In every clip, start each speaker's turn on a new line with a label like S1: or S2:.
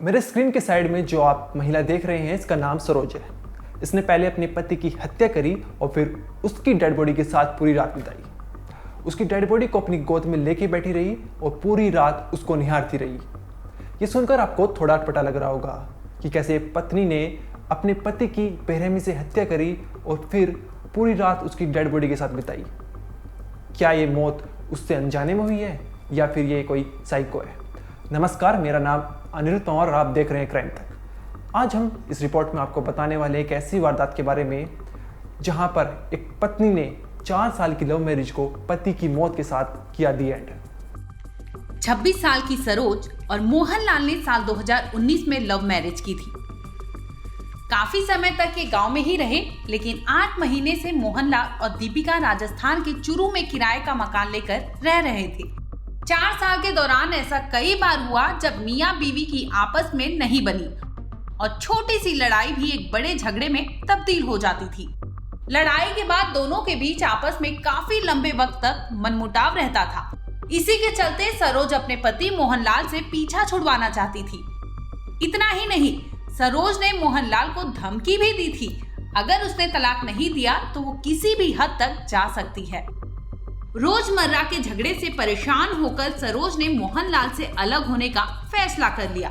S1: मेरे स्क्रीन के साइड में जो आप महिला देख रहे हैं, इसका नाम सरोज है। इसने पहले अपने पति की हत्या करी और फिर उसकी डेड बॉडी के साथ पूरी रात बिताई। उसकी डेड बॉडी को अपनी गोद में लेके बैठी रही और पूरी रात उसको निहारती रही। ये सुनकर आपको थोड़ा अटपटा लग रहा होगा कि कैसे पत्नी ने अपने पति की बेरहमी से हत्या करी और फिर पूरी रात उसकी डेड बॉडी के साथ बिताई। क्या ये मौत उससे अनजाने में हुई है या फिर ये कोई साइको है? नमस्कार, मेरा नाम अनिरुद्ध पंवार और आप देख रहे हैं क्राइम तक। आज हम इस रिपोर्ट में आपको बताने वाले एक ऐसी वारदात के बारे में जहां पर एक पत्नी ने 4 साल की लव मैरिज को पति की मौत के साथ किया दी एंड।
S2: 26 साल की सरोज और मोहनलाल ने साल 2019 में लव मैरिज की थी। काफी समय तक ये गांव में ही रहे, लेकिन 8 महीने से मोहनलाल और दीपिका राजस्थान के चुरू में किराए का मकान लेकर रह रहे थे। 4 साल के दौरान ऐसा कई बार हुआ जब मियां बीवी की आपस में नहीं बनी और छोटी सी लड़ाई भी एक बड़े झगड़े में तब्दील हो जाती थी। लड़ाई के बाद दोनों के बीच आपस में काफी लंबे वक्त तक मनमुटाव रहता था। इसी के चलते सरोज अपने पति मोहनलाल से पीछा छुड़वाना चाहती थी। इतना ही नहीं, सरोज ने मोहनलाल को धमकी भी दी थी, अगर उसने तलाक नहीं दिया तो वो किसी भी हद तक जा सकती है। रोजमर्रा के झगड़े से परेशान होकर सरोज ने मोहनलाल से अलग होने का फैसला कर लिया।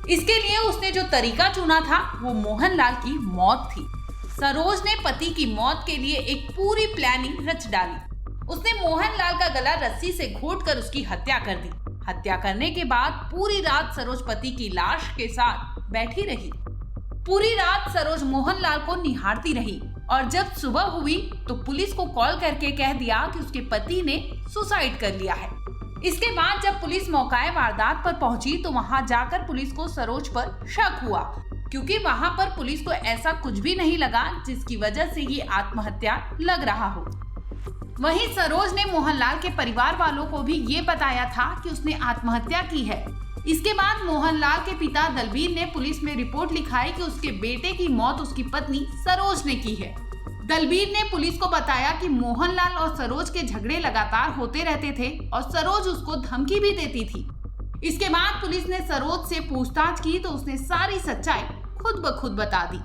S2: इसके लिए उसने जो तरीका चुना था वो मोहनलाल की मौत थी। सरोज ने पति की मौत के लिए एक पूरी प्लानिंग रच डाली। उसने मोहनलाल का गला रस्सी से घोंटकर उसकी हत्या कर दी। हत्या करने के बाद पूरी रात सरोज पति की लाश के साथ बैठी रही। पूरी रात सरोज मोहनलाल को निहारती रही और जब सुबह हुई तो पुलिस को कॉल करके कह दिया कि उसके पति ने सुसाइड कर लिया है। इसके बाद जब पुलिस मौकाए वारदात पर पहुंची तो वहां जाकर पुलिस को सरोज पर शक हुआ, क्योंकि वहां पर पुलिस को ऐसा कुछ भी नहीं लगा जिसकी वजह से ये आत्महत्या लग रहा हो। वहीं सरोज ने मोहनलाल के परिवार वालों को भी ये बताया था कि उसने आत्महत्या की है। इसके बाद मोहनलाल के पिता दलबीर ने पुलिस में रिपोर्ट लिखाई कि उसके बेटे की मौत उसकी पत्नी सरोज ने की है। दलबीर ने पुलिस को बताया कि मोहनलाल और सरोज के झगड़े लगातार होते रहते थे और सरोज उसको धमकी भी देती थी। इसके बाद पुलिस ने सरोज से पूछताछ की तो उसने सारी सच्चाई खुद ब खुद बता दी।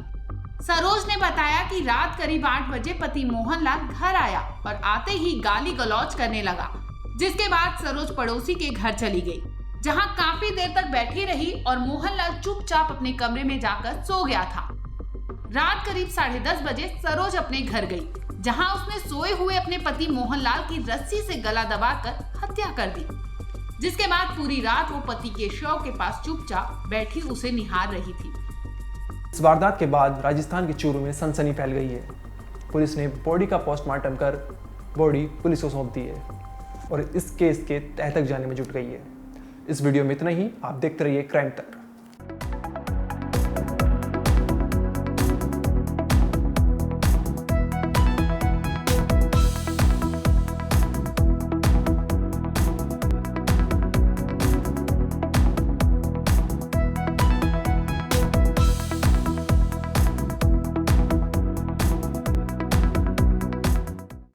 S2: सरोज ने बताया कि रात करीब 8 बजे पति मोहनलाल घर आया और आते ही गाली गलौज करने लगा, जिसके बाद सरोज पड़ोसी के घर चली गई, जहां काफी देर तक बैठी रही और मोहनलाल चुपचाप अपने कमरे में जाकर सो गया था। रात करीब 10:30 बजे सरोज अपने घर गई, जहां उसने सोए हुए अपने पति मोहनलाल की रस्सी से गला दबाकर हत्या कर दी। जिसके बाद पूरी रात वो पति के शव के पास चुपचाप बैठी उसे निहार रही थी।
S1: इस वारदात के बाद राजस्थान के चूरू में सनसनी फैल गई है। पुलिस ने बॉडी का पोस्टमार्टम कर बॉडी पुलिस को सौंप दी है और इस केस के तह तक जाने में जुट गई है। इस वीडियो में इतना ही। आप देखते रहिए क्राइम तक।